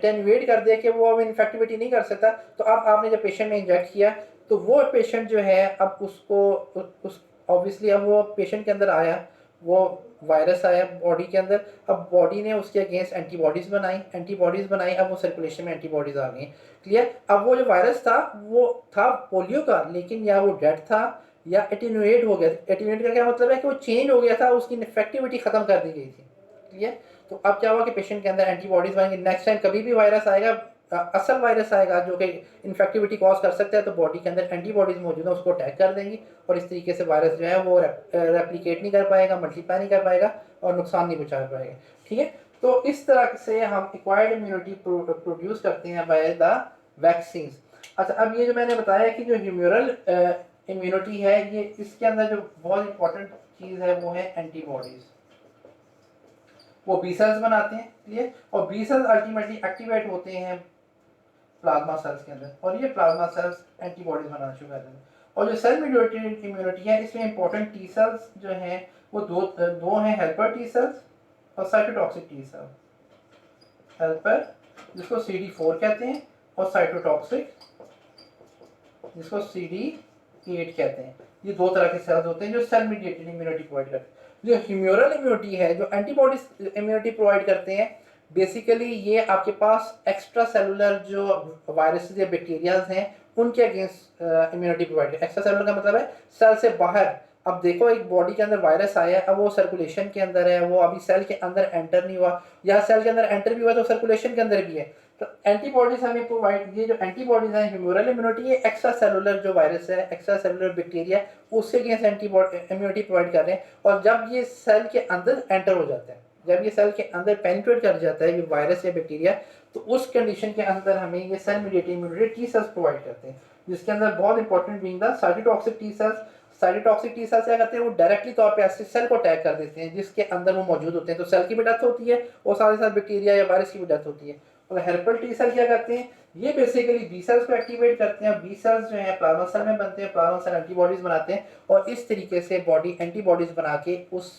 Attenuate कर दिया कि वो अब इन्फेक्टिविटी नहीं कर सकता, तो अब आपने जब पेशेंट में इंजेक्ट किया तो वो पेशेंट जो है अब उसको उस ऑब्वियसली अब वो पेशेंट के अंदर आया, वो वायरस आया बॉडी के अंदर, अब बॉडी ने उसके अगेंस्ट एंटीबॉडीज़ बनाई, अब वो सर्कुलेशन में एंटीबॉडीज़ आ गई। क्लियर। अब वो जो वायरस था वो था पोलियो का, लेकिन या वो डेड था या एटीन्यूएट हो गया। एटीन्यूएट का क्या मतलब है कि वो चेंज हो गया था, उसकी इफेक्टिविटी खत्म कर दी गई थी। क्लियर। तो अब क्या हुआ कि पेशेंट के अंदर एंटीबॉडीज बनेंगे, नेक्स्ट टाइम कभी भी वायरस आएगा, असल वायरस आएगा जो कि इन्फेक्टिविटी कॉज कर सकता है, तो बॉडी के अंदर एंटीबॉडीज मौजूद है, उसको अटैक कर देंगी और इस तरीके से वायरस जो है वो रेप्लिकेट नहीं कर पाएगा, मल्टीप्लाई नहीं कर पाएगा और नुकसान नहीं पहुंचा पाएगा। ठीक है। तो इस तरह से हम एक्वायर्ड इम्यूनिटी प्रोड्यूस करते हैं बाय द वैक्सीन। अच्छा, अब ये जो मैंने बताया कि जो ह्यूमरल इम्यूनिटी है, ये इसके अंदर जो बहुत इंपॉर्टेंट चीज़ है वो है एंटीबॉडीज। वो बी सेल्स बनाते हैं। क्लियर। और बी सेल्स अल्टीमेटली एक्टिवेट होते हैं प्लाज्मा सेल्स के अंदर, और ये प्लाज्मा सेल्स एंटीबॉडीज बनाना शुरू कर देते हैं। और जो सेल मीडिएटेड इम्यूनिटी है, इसमें इंपॉर्टेंट टी सेल्स जो हैं वो दो हैं, हेल्पर टी सेल्स और साइटोटॉक्सिक टी सेल्स। हेल्पर जिसको CD4 कहते हैं और साइटोटॉक्सिक जिसको CD8 कहते हैं। ये दो तरह के सेल्स होते हैं जो सेल मीडिएटेड इम्यूनिटी प्रोवाइड करते हैं। जो ह्यूमरल इम्यूनिटी है, जो एंटीबॉडीज इम्यूनिटी प्रोवाइड करते हैं, बेसिकली ये आपके पास एक्स्ट्रा सेलुलर जो वायरसेस या बैक्टीरियाज हैं उनके against immunity provide. Extra cellular का मतलब है सेल से बाहर। अब देखो एक बॉडी के अंदर वायरस आया है, अब वो सर्कुलेशन के अंदर है, वो अभी सेल के अंदर एंटर नहीं हुआ, या सेल के अंदर एंटर भी हुआ तो सर्कुलेशन के अंदर भी है। तो एंटीबॉडीज हमें प्रोवाइड, ये जो एंटीबॉडीज हैं ह्यूमरल इम्यूनिटी, ये एक्स्ट्रा सेलुलर जो वायरस है, एक्स्ट्रा सेलुलर बैक्टीरिया, उसके अगेंस्ट इम्यूनिटी प्रोवाइड कर रहे हैं। और जब ये सेल के अंदर एंटर हो जाता है, जब ये सेल के अंदर पेनिट्रेट कर जाता है ये वायरस या बैक्टीरिया, तो उस कंडीशन के अंदर हमें ये cell mediated immunity T cells provide करते हैं, जिसके अंदर बहुत important being the cytotoxic T cells. Cytotoxic T cells क्या करते हैं, वो डायरेक्टली तौर पे ऐसे सेल को अटैक कर देते हैं जिसके अंदर वो मौजूद होते हैं, तो सेल की भी डेथ होती है और साथ ही साथ बैक्टीरिया या वायरस की भी डेथ होती है। और हेल्पर टी सेल क्या करते हैं, ये बेसिकली बी सेल्स को एक्टिवेट करते हैं। बी सेल्स जो है प्लाज्मा सेल में बनते हैं, प्लाज्मा सेल एंटीबॉडीज बनाते हैं और इस तरीके से बॉडी एंटीबॉडीज बना के उस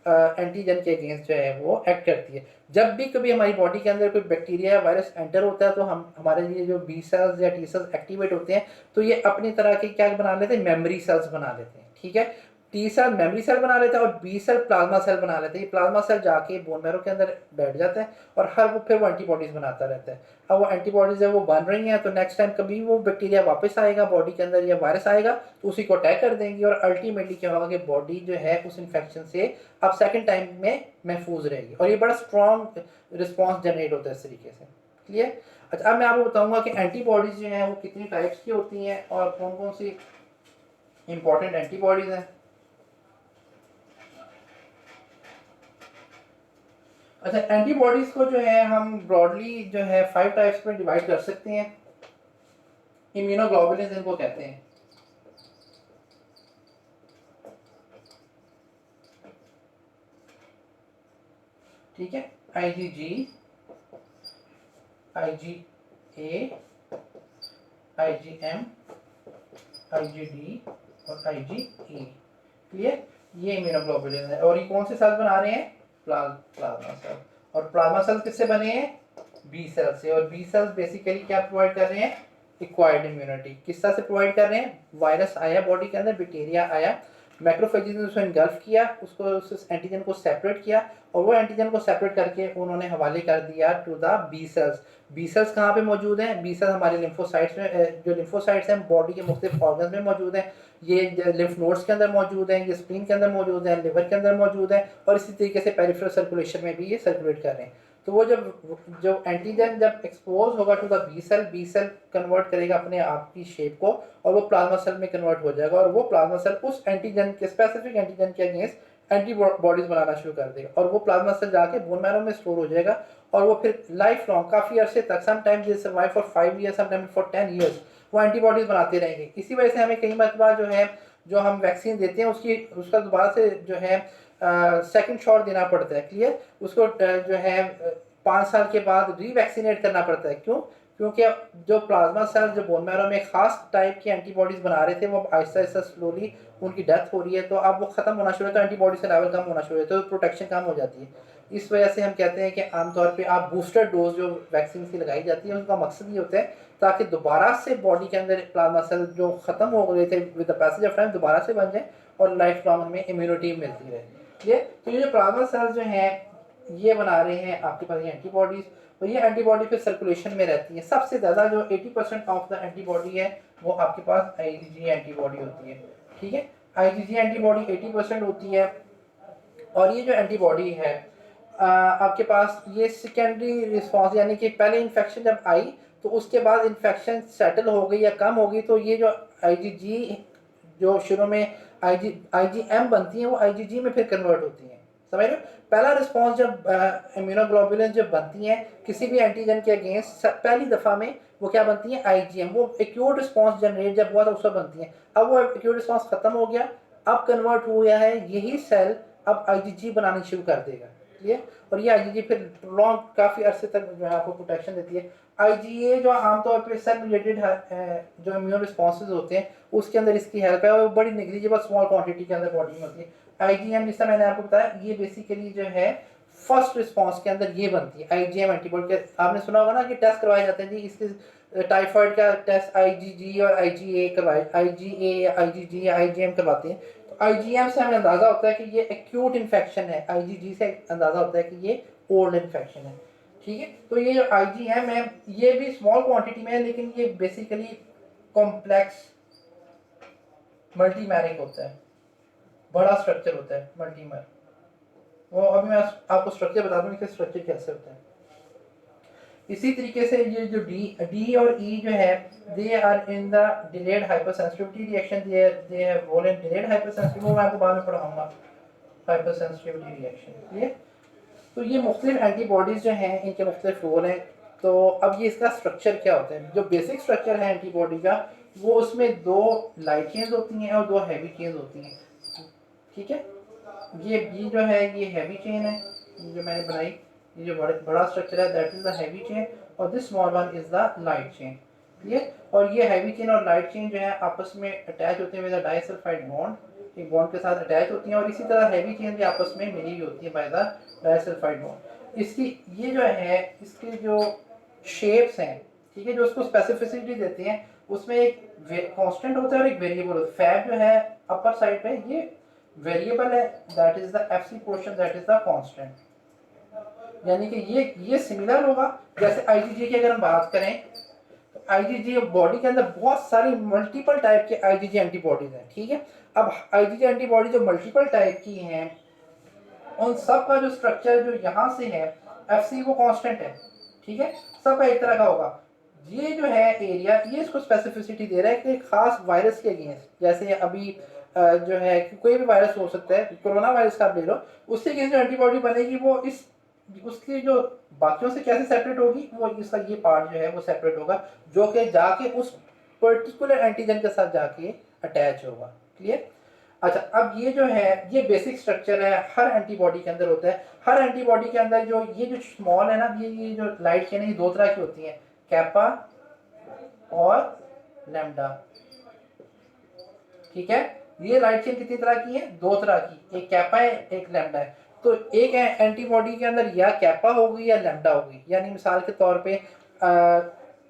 एंटीजन के अगेंस्ट जो है वो एक्ट करती है। जब भी कभी हमारी बॉडी के अंदर कोई बैक्टीरिया या वायरस एंटर होता है तो हम हमारे लिए जो बी सेल्स या टी सेल्स एक्टिवेट होते हैं, तो ये अपनी तरह के क्या बना लेते हैं, मेमोरी सेल्स बना लेते हैं। ठीक है। टी सेल मेमोरी सेल बना लेता है और बी सेल प्लाज्मा सेल बना लेते हैं। प्लाज्मा सेल जाके बोन मैरो के अंदर बैठ जाता है और फिर वो एंटीबॉडीज बनाता रहता है। अब वो एंटीबॉडीज है वो बन रही हैं, तो नेक्स्ट टाइम कभी वो बैक्टीरिया वापस आएगा बॉडी के अंदर या वायरस आएगा तो उसी को अटैक कर देंगी और अल्टीमेटली क्या होगा कि बॉडी जो है उस इन्फेक्शन से अब सेकेंड टाइम में महफूज रहेगी और ये बड़ा स्ट्रॉन्ग रिस्पॉन्स जनरेट होता है इस तरीके से। क्लियर। अच्छा, अब मैं आपको बताऊंगा कि एंटीबॉडीज जो हैं वो कितनी टाइप्स की होती हैं और कौन कौन सी इंपॉर्टेंट एंटीबॉडीज हैं। अच्छा, एंटीबॉडीज को जो है हम ब्रॉडली जो है 5 टाइप्स में डिवाइड कर सकते हैं। इम्यूनोग्लोबुलिन इनको कहते हैं। ठीक है। IgG, IgA, IgM, IgD और IgE। क्लियर। ये इम्यूनोग्लोबुलिन है और ये कौन से सेल बना रहे हैं, प्लाज्मा सेल। और प्लाज्मा सेल किससे बने हैं, बी सेल से। और बी सेल्स बेसिकली क्या प्रोवाइड कर रहे हैं, एक्वायर्ड इम्यूनिटी। किस तरह से प्रोवाइड कर रहे हैं, वायरस आया बॉडी के अंदर, बैक्टीरिया आया, मैक्रोफेजेस ने उसको इनगल्फ किया, उसको उस एंटीजन को सेपरेट किया और वो एंटीजन को सेपरेट करके उन्होंने हवाले कर दिया to the B cells. B cells कहाँ पे मौजूद हैं, बी सेल्स हमारे लिम्फोसाइट्स में, जो लिम्फोसाइट्स हैं बॉडी के मुख्तलिफ ऑर्गन्स में मौजूद हैं। ये लिम्फ नोड्स के अंदर मौजूद हैं, ये स्प्लीन के अंदर मौजूद हैं, लिवर के अंदर मौजूद हैं और इसी तरीके से पेरिफेरल सर्कुलेशन में भी ये सर्कुलेट कर रहे हैं। तो वो जो एंटीजन जब एक्सपोज होगा to the B cell convert करेगा अपने आप की शेप को और वो प्लाज्मा सेल में कन्वर्ट हो जाएगा और वो प्लाज्मा सेल उस एंटीजन के स्पेसिफिक एंटीजन के अगेंस्ट एंटीबॉडीज बनाना शुरू कर देगा और वो प्लाज्मा सेल जाके बोन मैरो में स्टोर हो जाएगा और वो फिर लाइफ लॉन्ग काफ़ी अरसे तक, sometimes they survive for 5 years, sometimes for 10 years, वो एंटीबॉडीज बनाते रहेंगे। इसी वजह से हमें कई मरतबा जो है जो हम वैक्सीन देते हैं उसका दोबारा से जो है सेकंड शॉट देना पड़ता है। क्लियर। उसको जो है 5 साल के बाद रीवैक्सीनेट करना पड़ता है। क्यों, क्योंकि जो प्लाज्मा सेल जो बोन मैरो में खास टाइप की एंटीबॉडीज बना रहे थे वो आहिस्ता आहिस्ता स्लोली उनकी डेथ हो रही है, तो अब वो खत्म होना शुरू है, तो एंटीबॉडी से लेवल कम होना शुरू है, तो प्रोटेक्शन कम हो जाती है। इस वजह से हम कहते हैं कि आमतौर पे आप बूस्टर डोज जो वैक्सीन की लगाई जाती है उनका मकसद ये होता है ताकि दोबारा से बॉडी के अंदर प्लाज्मा सेल जो ख़त्म हो गए थे with the passage of time दोबारा से बन जाए और लाइफ लॉन्ग हमें इम्यूनिटी मिलती रहे। ये तो ये जो प्लाज्मा सेल्स जो हैं ये बना रहे हैं आपके पास ये एंटीबॉडीज़, तो ये एंटीबॉडी फिर सर्कुलेशन में रहती है। सबसे ज़्यादा जो 80% ऑफ द एंटीबॉडी है वो आपके पास आईजीजी एंटीबॉडी होती है। ठीक है, आईजीजी एंटीबॉडी 80% होती है। और ये जो एंटीबॉडी है आपके पास ये सेकेंडरी रिस्पॉन्स यानी कि पहले इन्फेक्शन जब आई तो उसके बाद इन्फेक्शन सेटल हो गई या कम हो गई तो ये जो आईजीजी जो शुरू में आईजीएम बनती है वो आईजीजी में फिर कन्वर्ट होती हैं। समझ रहे हो, पहला रिस्पॉन्स जब इम्यूनोग्लोबुलिन जब बनती हैं किसी भी एंटीजन के अगेंस्ट पहली दफ़ा में वो क्या बनती है आईजीएम, वो एक्यूट रिस्पॉन्स जनरेट जब हुआ तो उससे बनती है। अब वो एक्यूट रिस्पॉन्स खत्म हो गया, अब कन्वर्ट हुआ है यही सेल अब आईजीजी बनानी शुरू कर देगा। ठीक, और ये आईजीजी फिर लॉन्ग काफ़ी अरसे तक जो है आपको प्रोटेक्शन देती है। आईजीए जो आमतौर पे सेल रिलेटेड जो इम्यून रिस्पॉन्सेज होते हैं उसके अंदर इसकी हेल्प है और बड़ी निगलिजिबल स्मॉल क्वांटिटी के अंदर बॉडी में होती है। आईजीएम जिसका मैंने आपको बताया ये बेसिकली जो है फर्स्ट रिस्पॉन्स के अंदर ये बनती है आईजीएम एंटीबॉडी। आपने सुना होगा ना कि टेस्ट करवाए जाते हैं जी, इसके टाइफाइड का टेस्ट आईजीजी और आईजीए करवाए, आईजीए या आईजीजी या आईजीएम करवाते हैं। तो आईजीएम से हमें अंदाज़ा होता है कि ये एक्यूट इन्फेक्शन है, आईजीजी से अंदाज़ा होता है कि ये ओल्ड इन्फेक्शन है। ठीक है, तो ये जो आईजीएम है ये भी स्मॉल क्वांटिटी में है लेकिन ये बेसिकली कॉम्प्लेक्स मल्टीमैरिक होता है, बड़ा स्ट्रक्चर होता है मल्टीमर। वो अभी मैं आपको स्ट्रक्चर बता दूं कि स्ट्रक्चर कैसे होता है। इसी तरीके से ये जो डी और ई जो है they are in the delayed hypersensitivity reaction, they have role in delayed hypersensitivity, वो मैं आपको बाद में पढ़ाऊंगा हाइपरसेंसिटिविटी रिएक्शन। ये तो ये मुख्तलिफ एंटीबॉडीज़ जो हैं इनके मुख्तलिफ रोल हैं। तो अब ये इसका स्ट्रक्चर क्या होता है, जो बेसिक स्ट्रक्चर है एंटीबॉडी का वो उसमें दो लाइट चेन्स होती हैं और दो हैवी चेन्स होती हैं। ठीक है, ये जो है ये हैवी चेन है, ये जो मैंने बनाई, ये जो बड़ा स्ट्रक्चर है that is the heavy chain और this small one is the light chain. Clear, और ये हैवी चेन और लाइट चेन जो है आपस में अटैच होते हैं विद डाइसल्फाइड बॉन्ड, एक बॉन्ड के साथ अटैच होती हैं और इसी तरह हैवी चेन भी आपस में मिली हुई होती है बाय द डाइसल्फाइड बॉन्ड। इसकी ये जो है इसके जो शेप्स हैं, ठीक है, जो उसको स्पेसिफिसिटी देते हैं उसमें एक कांस्टेंट होता है और एक वेरिएबल होता है। फैब जो है अपर साइड पे ये वेरिएबल है that is the FC portion that is the constant, यानी कि ये सिमिलर होगा जैसे आईजीजी की अगर हम बात करें तो आईजीजी बॉडी के अंदर बहुत सारी मल्टीपल टाइप के आईजीजी एंटीबॉडीज हैं। ठीक है, अब आईजीजी एंटीबॉडी जो मल्टीपल टाइप की हैं उन सब का जो स्ट्रक्चर जो यहाँ से है एफसी वो कांस्टेंट है। ठीक है, सबका एक तरह का होगा। ये जो है एरिया ये इसको स्पेसिफिसिटी दे रहा है कि खास वायरस के अगेंस्ट, जैसे अभी जो है कोई भी वायरस हो सकता है, कोरोना वायरस का आप ले लो, उससे अगेंस्ट जो एंटीबॉडी बनेगी वो इस उसकी जो बाकियों से कैसे सेपरेट होगी, वो इसका ये पार्ट जो है वो सेपरेट होगा जो कि जाके उस पर्टिकुलर एंटीजन के साथ जाके अटैच होगा। क्लियर, अच्छा अब ये जो है ये बेसिक स्ट्रक्चर है हर एंटीबॉडी के अंदर होता है। हर एंटीबॉडी के अंदर जो ये जो स्मॉल है ना ये जो लाइट चेन है ये दो तरह की होती है, कैपा और लैम्डा। ठीक है, ये लाइट चेन कितनी तरह की है, दो तरह की, एक कैपा है एक लैम्डा है। तो एक एंटीबॉडी के अंदर या कैपा होगी या लैम्डा होगी, यानी मिसाल के तौर पे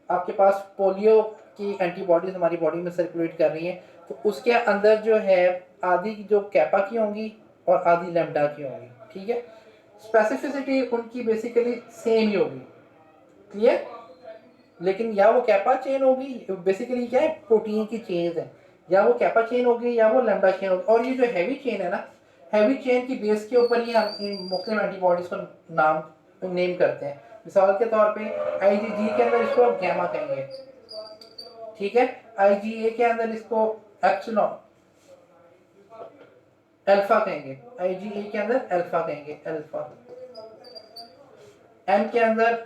आपके पास पोलियो की एंटीबॉडीज हमारी बॉडी में सर्कुलेट कर रही हैं तो उसके अंदर जो है आधी जो कैपा की होंगी और आधी लैम्डा की होंगी। ठीक है, स्पेसिफिसिटी उनकी बेसिकली सेम ही होगी। क्लियर, लेकिन या वो कैपा चेन होगी, बेसिकली क्या है प्रोटीन की चेन्स है, या वो कैपा चेन होगी या वो लैम्डा चेन होगी। और ये जो हैवी चेन है ना, हैवी चेन की बेस के ऊपर ही हम इन मुख्तलिफ एंटीबॉडीज को नेम करते हैं। मिसाल के तौर पे आईजीजी के अंदर इसको गैमा कहेंगे, ठीक है, आईजीए के अंदर इसको एप्सिलॉन अल्फा कहेंगे, आईजीए के अंदर अल्फा कहेंगे, अल्फा। एम के अंदर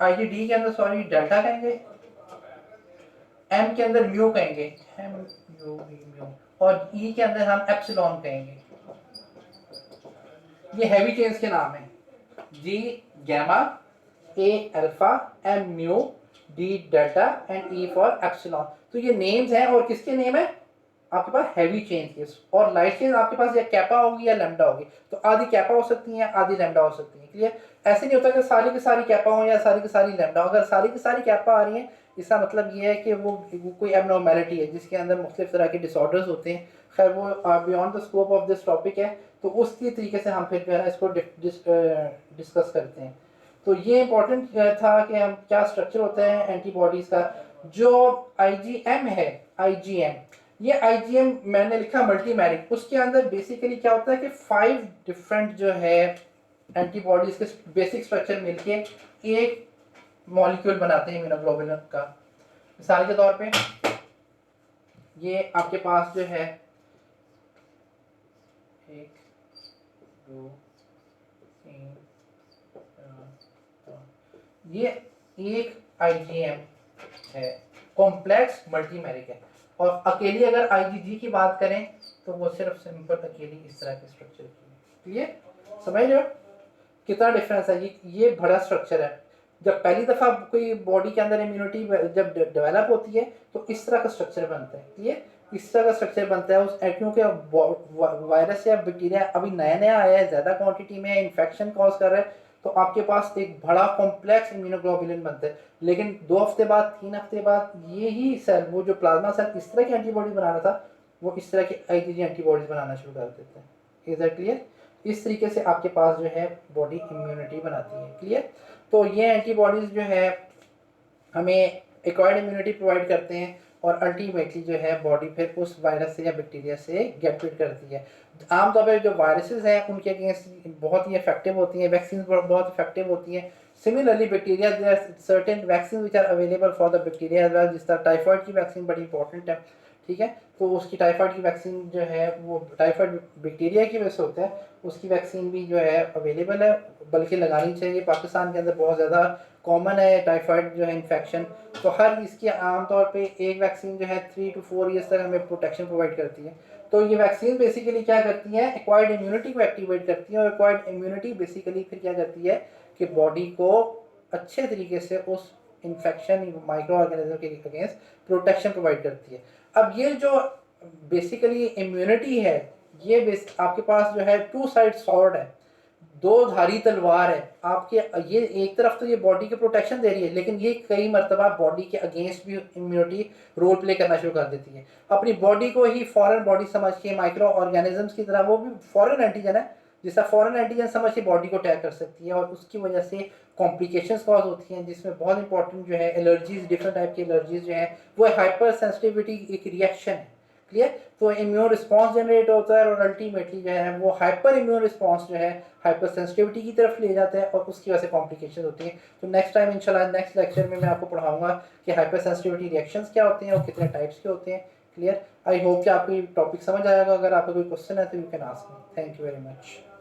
आईजीडी के अंदर सॉरी डेल्टा कहेंगे, एम के अंदर म्यू कहेंगे, एम म्यू म्यू, और ई के अंदर हम एप्सिलॉन कहेंगे। ये हैवी चेन्स के नाम हैं, G gamma, A alpha, M mu, D delta and E for epsilon. तो ये नेम्स हैं और किसके नेम है, आपके पास हैवी चेन की, और लाइट चेन आपके पास या कैपा होगी या लैम्डा होगी। तो आधी कैपा हो सकती है, आधी लैम्डा हो सकती है। क्लियर? ऐसे नहीं होता कि सारी की सारी कैपा हो या सारी की सारी लैम्डा हो। अगर सारी की सारी कैपा आ रही है, इसका मतलब ये है कि वो कोई एबनॉर्मेलिटी है जिसके अंदर मुख्तलिफ तरह के डिसऑर्डर्स होते हैं। खैर वो beyond the scope of this topic है, तो उसकी तरीके से हम फिर जो है इसको डिस्कस करते हैं। तो ये इंपॉर्टेंट था कि हम क्या स्ट्रक्चर होता है एंटीबॉडीज़ का। जो आईजीएम है, आईजीएम, ये आईजीएम मैंने लिखा मल्टीमेरिक, उसके अंदर बेसिकली क्या होता है कि 5 डिफरेंट जो है एंटीबॉडीज़ के बेसिक स्ट्रक्चर मिलके एक मॉलिक्यूल बनाते हैं इम्यूनोग्लोबुलिन का। मिसाल के तौर पे ये आपके पास जो है 1 2 3 4 5, ये एक आईजीएम है, कॉम्प्लेक्स मल्टीमेरिक है। और अकेली अगर आईजीजी की बात करें तो वो सिर्फ सिंपल अकेली इस तरह के स्ट्रक्चर की है। क्लियर? समझ रहे हो कितना डिफरेंस है? ये बड़ा स्ट्रक्चर है। जब पहली दफा कोई बॉडी के अंदर इम्यूनिटी जब डेवलप होती है तो इस तरह का स्ट्रक्चर बनता है। क्लियर? इस तरह का स्ट्रक्चर बनता है उस, क्योंकि वायरस या बैक्टीरिया अभी नया नया आया है, ज्यादा क्वांटिटी में इन्फेक्शन कॉज कर रहा है, तो आपके पास एक बड़ा कॉम्प्लेक्स इम्यूनोग्लोबुलिन बनता है। लेकिन 2 हफ्ते बाद, 3 हफ्ते बाद यही सेल, वो जो प्लाज्मा सेल इस तरह की एंटीबॉडी बना रहा था, वो इस तरह की आईजीजी एंटीबॉडीज बनाना शुरू कर देते हैं। Is that clear? इस तरीके से आपके पास जो है बॉडी इम्यूनिटी बनाती है। क्लियर? तो ये एंटीबॉडीज जो है हमें एक्वायर्ड इम्यूनिटी प्रोवाइड करते हैं, और अल्टीमेटली जो है बॉडी फिर उस वायरस से या बैक्टीरिया से गेट रिड करती है। आमतौर पर जो वायरसेस हैं उनके अगेंस्ट बहुत ही इफेक्टिव होती हैं, वैक्सीन बहुत इफेक्टिव होती हैं। Similarly bacteria, there are certain vaccine which are available for the bacteria as well. जिस तरह टाइफाइड की वैक्सीन बड़ी इंपॉर्टेंट है, ठीक है, तो उसकी टाइफाइड की वैक्सीन जो है वो टाइफाइड बैक्टीरिया की वजह से होता है, उसकी वैक्सीन भी जो है अवेलेबल है, बल्कि लगानी चाहिए। पाकिस्तान के अंदर बहुत ज़्यादा कॉमन है टाइफाइड जो है इन्फेक्शन। तो हर इसकी आमतौर पे एक वैक्सीन जो है 3 to 4 ईयर्स तक हमें प्रोटेक्शन प्रोवाइड करती है। तो ये वैक्सीन बेसिकली क्या करती है, एक्वायर्ड इम्यूनिटी को एक्टिवेट करती है, और एक्वायर्ड इम्यूनिटी बेसिकली फिर क्या करती है कि बॉडी को अच्छे तरीके से उस इन्फेक्शन माइक्रो ऑर्गेनिज्म के अगेंस्ट प्रोटेक्शन प्रोवाइड करती है। अब ये जो बेसिकली इम्यूनिटी है, ये आपके पास जो है 2 साइड सॉर्ड है, 2 धारी तलवार है आपके। ये एक तरफ तो ये बॉडी की प्रोटेक्शन दे रही है, लेकिन ये कई मरतबा बॉडी के अगेंस्ट भी इम्यूनिटी रोल प्ले करना शुरू कर देती है। अपनी बॉडी को ही फॉरेन बॉडी समझ के, माइक्रो ऑर्गेनिजम्स की तरह, वो भी फॉरेन एंटीजन है, जिसका फॉरेन एंटीजन समझ के बॉडी को अटैक कर सकती है, और उसकी वजह से कॉम्प्लिकेशंस कॉज होती हैं, जिसमें बहुत इंपॉर्टेंट जो है एलर्जीज, डिफरेंट टाइप की एलर्जीज जो है वो हाइपर सेंसिटिविटी एक रिएक्शन है। क्लियर? तो इम्यून रिस्पॉन्स जनरेट होता है, और अल्टीमेटली जो है वो हाइपर इम्यून रिस्पॉन्स जो है हाइपर सेंसिटिविटी की तरफ ले जाता है, और उसकी वजह से कॉम्प्लिकेशन होती हैं। तो नेक्स्ट टाइम इंशाल्लाह नेक्स्ट लेक्चर में मैं आपको पढ़ाऊंगा कि हाइपर सेंसिटिविटी रिएक्शंस क्या होते हैं और कितने टाइप्स के होते हैं। क्लियर? आई होप कि आपको टॉपिक समझ आएगा। अगर आपका कोई क्वेश्चन है तो you can ask me. Thank you very much.